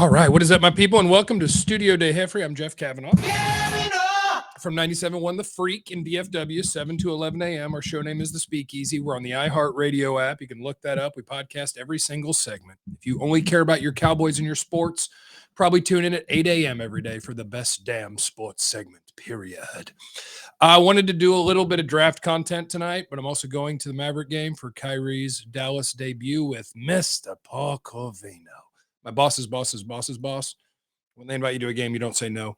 All right, what is up, my people, and welcome to Studio Day Heffrey. I'm Jeff Cavanaugh from 97.1 The Freak in DFW, 7 to 11 a.m. Our show name is The Speakeasy. We're on the iHeartRadio app. You can look that up. We podcast every single segment. If you only care about your Cowboys and your sports, probably tune in at 8 a.m. every day for the best damn sports segment, period. I wanted to do a little bit of draft content tonight, but I'm also going to the Maverick game for Kyrie's Dallas debut with Mr. Paul Corvino. My boss's boss. When they invite you to a game, you don't say no.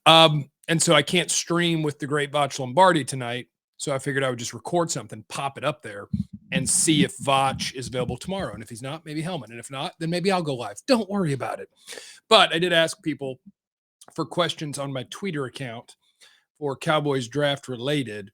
And so I can't stream with the great Vach Lombardi tonight. So I figured I would just record something, pop it up there, and see if Vach is available tomorrow. And if he's not, maybe Hellman. And if not, then maybe I'll go live. Don't worry about it. But I did ask people for questions on my Twitter account for Cowboys Draft related.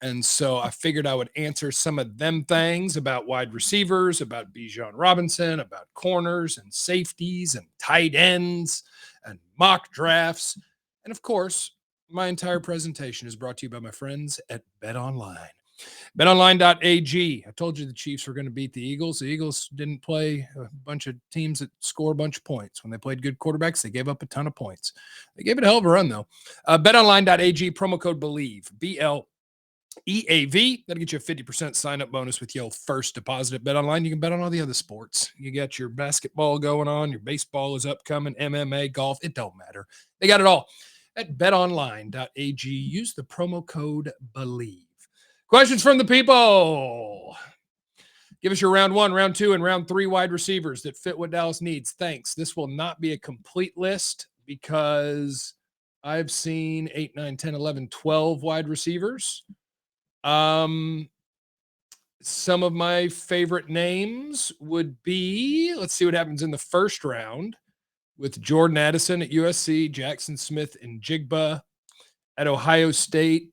And so I figured I would answer some of them things about wide receivers, about Bijan Robinson, about corners and safeties and tight ends and mock drafts. And of course, my entire presentation is brought to you by my friends at BetOnline. BetOnline.ag. I told you the Chiefs were going to beat the Eagles. The Eagles didn't play a bunch of teams that score a bunch of points. When they played good quarterbacks, they gave up a ton of points. They gave it a hell of a run, though. BetOnline.ag, promo code BELIEVE, BLEAV. That'll get you a 50% sign-up bonus with your first deposit at BetOnline. You can bet on all the other sports. You got your basketball going on. Your baseball is upcoming. MMA, golf. It don't matter. They got it all at betonline.ag. Use the promo code BELIEVE. Questions from the people. Give us your round 1, round 2, and round 3 wide receivers that fit what Dallas needs. Thanks. This will not be a complete list because I've seen 8, 9, 10, 11, 12 wide receivers. Some of my favorite names would be, let's see what happens in the first round with Jordan Addison at USC, Jackson Smith and Jigba at Ohio State.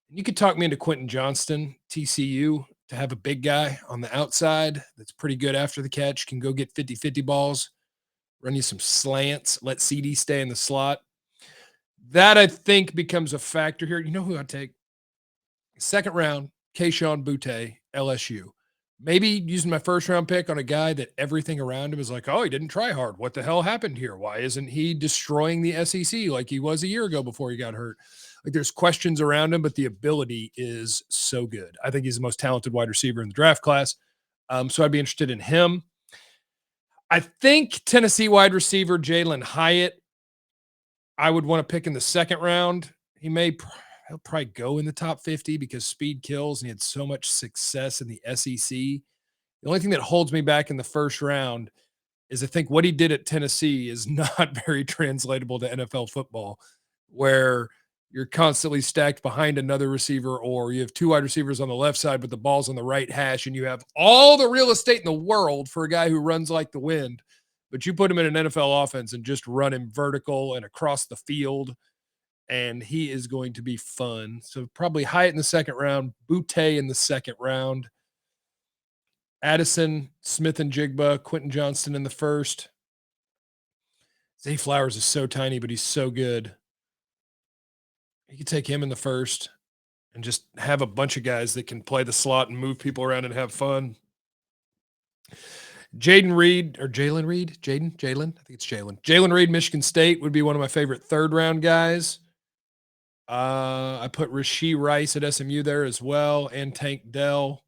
You could talk me into Quentin Johnston, TCU, to have a big guy on the outside that's pretty good after the catch, can go get 50-50 balls, run you some slants, let CD stay in the slot. That, I think, becomes a factor here. You know who I'd take? Second round, Kayshon Boutte, LSU. Maybe using my first round pick on a guy that everything around him is like, oh, he didn't try hard. What the hell happened here? Why isn't he destroying the SEC like he was a year ago before he got hurt? Like, there's questions around him, but the ability is so good. I think he's the most talented wide receiver in the draft class. So I'd be interested in him. I think Tennessee wide receiver Jalen Hyatt, I would want to pick in the second round. He'll probably go in the top 50 because speed kills and he had so much success in the SEC. The only thing that holds me back in the first round is I think what he did at Tennessee is not very translatable to NFL football, where you're constantly stacked behind another receiver, or you have 2 wide receivers on the left side, but the ball's on the right hash, and you have all the real estate in the world for a guy who runs like the wind. But you put him in an NFL offense and just run him vertical and across the field, and he is going to be fun. So probably Hyatt in the second round, Boutte in the second round, Addison, Smith and Jigba, Quentin Johnston in the first. Zay Flowers is so tiny, but he's so good. You could take him in the first and just have a bunch of guys that can play the slot and move people around and have fun. Jalen Reed. I think it's Jalen. Jalen Reed, Michigan State would be one of my favorite third round guys. I put Rashee Rice at SMU there as well, and Tank Dell.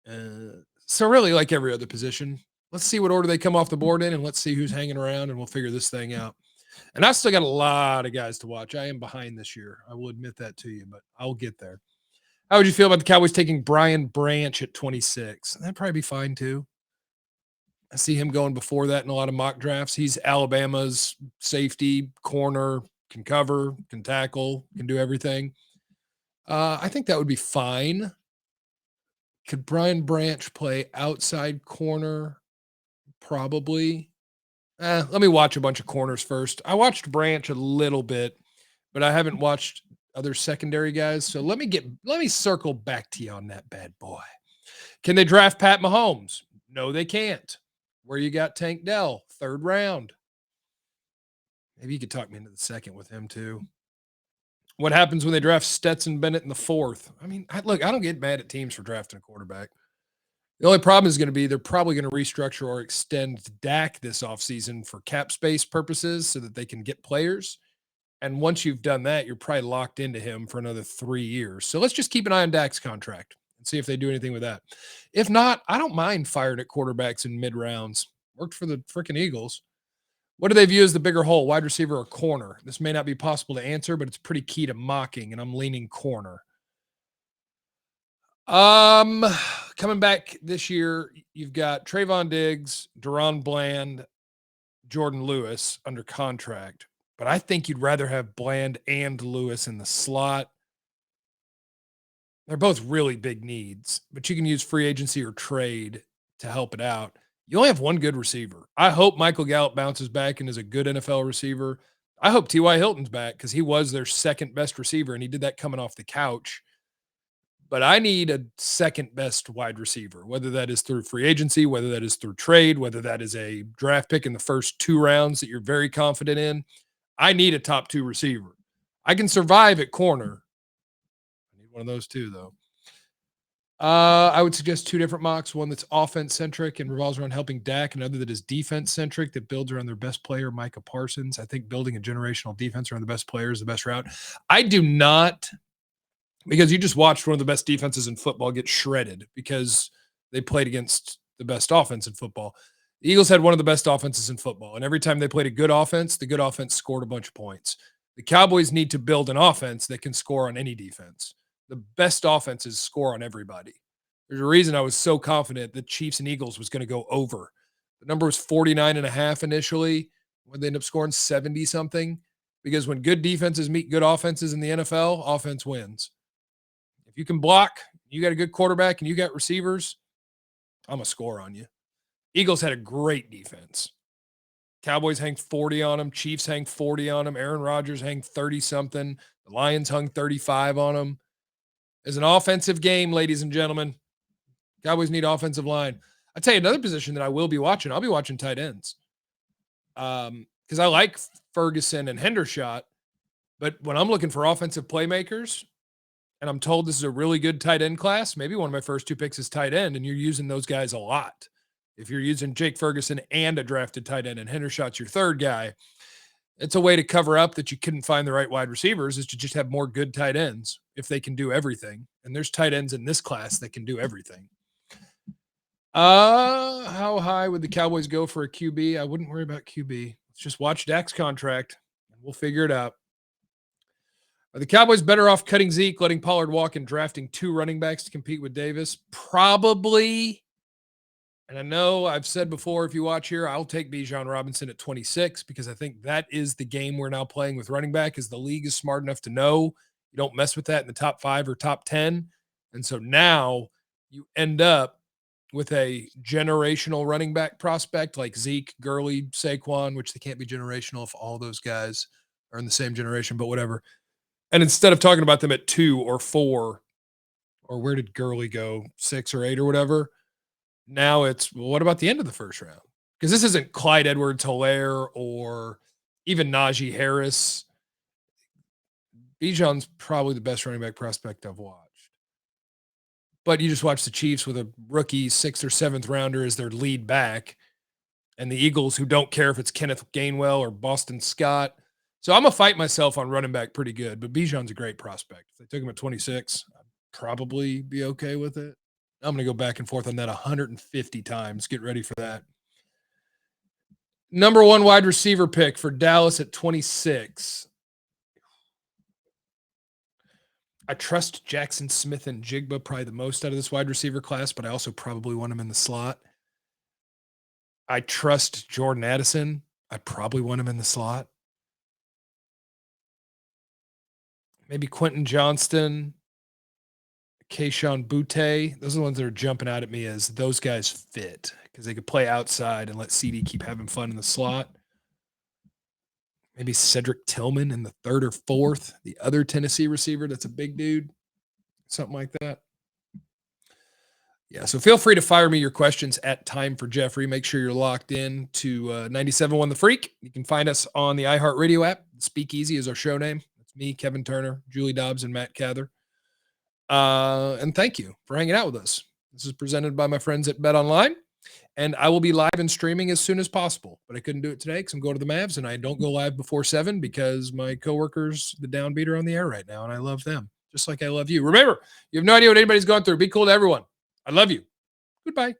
So really, like every other position, let's see what order they come off the board in, and let's see who's hanging around, and we'll figure this thing out. And I've still got a lot of guys to watch. I am behind this year. I will admit that to you, but I'll get there. How would you feel about the Cowboys taking Brian Branch at 26? That'd probably be fine too. I see him going before that in a lot of mock drafts. He's Alabama's safety, corner, can cover, can tackle, can do everything. I think that would be fine. Could Brian Branch play outside corner? Probably. Let me watch a bunch of corners first. I watched Branch a little bit, but I haven't watched other secondary guys. So let me circle back to you on that bad boy. Can they draft Pat Mahomes? No, they can't. Where you got Tank Dell, third round. Maybe you could talk me into the second with him too. What happens when they draft Stetson Bennett in the fourth? I mean, look, I don't get mad at teams for drafting a quarterback. The only problem is going to be they're probably going to restructure or extend Dak this offseason for cap space purposes so that they can get players. And once you've done that, you're probably locked into him for another 3 years. So let's just keep an eye on Dak's contract and see if they do anything with that. If not, I don't mind firing at quarterbacks in mid rounds. Worked for the freaking Eagles. What do they view as the bigger hole, wide receiver or corner? This may not be possible to answer, but it's pretty key to mocking, and I'm leaning corner. Um, Coming back this year, you've got Trayvon Diggs, Deron Bland, Jordan Lewis under contract. But I think you'd rather have Bland and Lewis in the slot. They're both really big needs, but you can use free agency or trade to help it out. You only have one good receiver. I hope Michael Gallup bounces back and is a good NFL receiver. I hope T.Y. Hilton's back because he was their second best receiver, and he did that coming off the couch. But I need a second best wide receiver, whether that is through free agency, whether that is through trade, whether that is a draft pick in the first 2 rounds that you're very confident in. I need a top 2 receiver. I can survive at corner. I need one of those too, though. I would suggest 2 different mocks, one that's offense centric and revolves around helping Dak, and another that is defense centric that builds around their best player, Micah Parsons. I think building a generational defense around the best player is the best route. I do not, because you just watched one of the best defenses in football get shredded because they played against the best offense in football. The Eagles had one of the best offenses in football, and every time they played a good offense, the good offense scored a bunch of points. The Cowboys need to build an offense that can score on any defense. The best offenses score on everybody. There's a reason I was so confident that Chiefs and Eagles was going to go over. The number was 49.5 initially, when they end up scoring 70 something, because when good defenses meet good offenses in the NFL, offense wins. If you can block, you got a good quarterback, and you got receivers, I'm a score on you. Eagles had a great defense. Cowboys hang 40 on them. Chiefs hang 40 on them. Aaron Rodgers hang 30-something. The Lions hung 35 on them. It's an offensive game, ladies and gentlemen. Cowboys need offensive line. I'll tell you another position that I will be watching. I'll be watching tight ends. Because I like Ferguson and Hendershot. But when I'm looking for offensive playmakers, and I'm told this is a really good tight end class, maybe one of my first 2 picks is tight end, and you're using those guys a lot. If you're using Jake Ferguson and a drafted tight end, and Hendershot's your third guy, it's a way to cover up that you couldn't find the right wide receivers, is to just have more good tight ends if they can do everything. And there's tight ends in this class that can do everything. How high would the Cowboys go for a QB? I wouldn't worry about QB. Let's just watch Dak's contract and we'll figure it out. Are the Cowboys better off cutting Zeke, letting Pollard walk, and drafting 2 running backs to compete with Davis? Probably. And I know I've said before, if you watch here, I'll take Bijan Robinson at 26 because I think that is the game we're now playing with running back, is the league is smart enough to know you don't mess with that in the top 5 or top 10. And so now you end up with a generational running back prospect like Zeke, Gurley, Saquon, which they can't be generational if all those guys are in the same generation, but whatever. And instead of talking about them at 2 or 4, or where did Gurley go, 6 or 8 or whatever, now it's, well, what about the end of the first round? Because this isn't Clyde Edwards-Helaire or even Najee Harris. Bijan's probably the best running back prospect I've watched. But you just watch the Chiefs with a rookie 6th or 7th rounder as their lead back, and the Eagles, who don't care if it's Kenneth Gainwell or Boston Scott. So I'm going to fight myself on running back pretty good, but Bijan's a great prospect. If they took him at 26, I'd probably be okay with it. I'm going to go back and forth on that 150 times. Get ready for that. Number 1 wide receiver pick for Dallas at 26. I trust Jackson Smith and Jigba probably the most out of this wide receiver class, but I also probably want him in the slot. I trust Jordan Addison. I probably want him in the slot. Maybe Quentin Johnston, Keyshawn Butte. Those are the ones that are jumping out at me as those guys fit because they could play outside and let CD keep having fun in the slot. Maybe Cedric Tillman in the 3rd or 4th, the other Tennessee receiver that's a big dude, something like that. Yeah, so feel free to fire me your questions at Time for Jeffrey. Make sure you're locked in to 97.1 The Freak. You can find us on the iHeartRadio app. Speakeasy is our show name. It's me, Kevin Turner, Julie Dobbs, and Matt Cather. And thank you for hanging out with us. This is presented by my friends at Bet Online. And I will be live and streaming as soon as possible. But I couldn't do it today because I'm going to the Mavs, and I don't go live before 7 because my coworkers, the downbeat, are on the air right now, and I love them just like I love you. Remember, you have no idea what anybody's going through. Be cool to everyone. I love you. Goodbye.